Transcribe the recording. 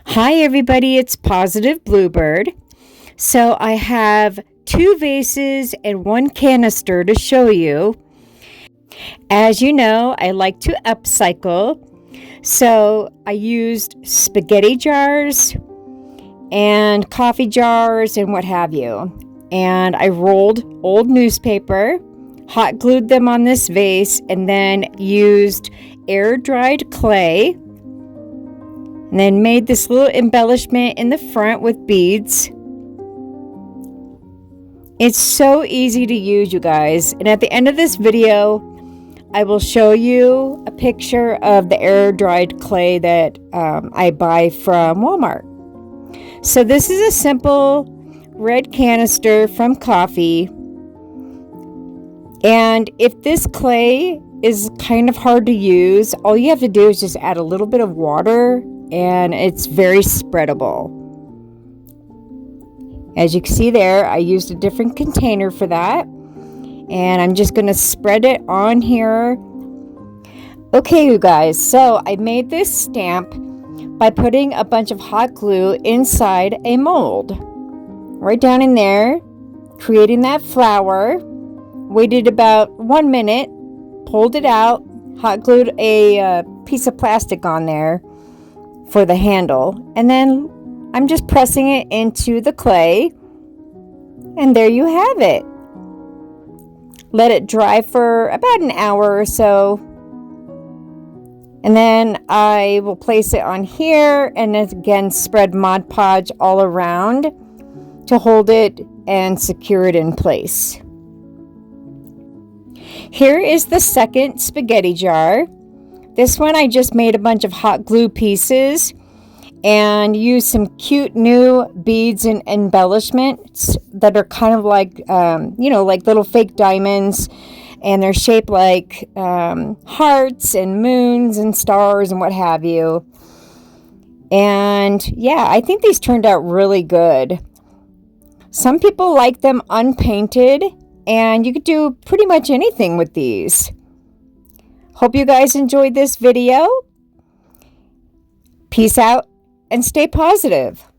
Hi everybody, it's Positive Bluebird. So I have 2 vases and 1 canister to show you. As you know, I like to upcycle. So I used spaghetti jars and coffee jars and what have you. And I rolled old newspaper, hot glued them on this vase, and then used air dried clay. And then made this little embellishment in the front with beads. It's so easy to use, you guys. And at the end of this video, I will show you a picture of the air dried clay that I buy from Walmart. So this is a simple red canister from coffee. And if this clay is kind of hard to use, all you have to do is just add a little bit of water, and it's very spreadable. As you can see there, I used a different container for that, and I'm just going to spread it on here. Okay, you guys, so I made this stamp by putting a bunch of hot glue inside a mold. Right down in there, creating that flower. Waited about 1 minute, pulled it out, hot glued a piece of plastic on there for the handle, and then I'm just pressing it into the clay, and there you have it. Let it dry for about an hour or so, and then I will place it on here and again spread Mod Podge all around to hold it and secure it in place. Here is the second spaghetti jar. This one I just made a bunch of hot glue pieces and used some cute new beads and embellishments that are kind of like, like little fake diamonds, and they're shaped like hearts and moons and stars and what have you. And yeah, I think these turned out really good. Some people like them unpainted, and you could do pretty much anything with these. Hope you guys enjoyed this video. Peace out and stay positive.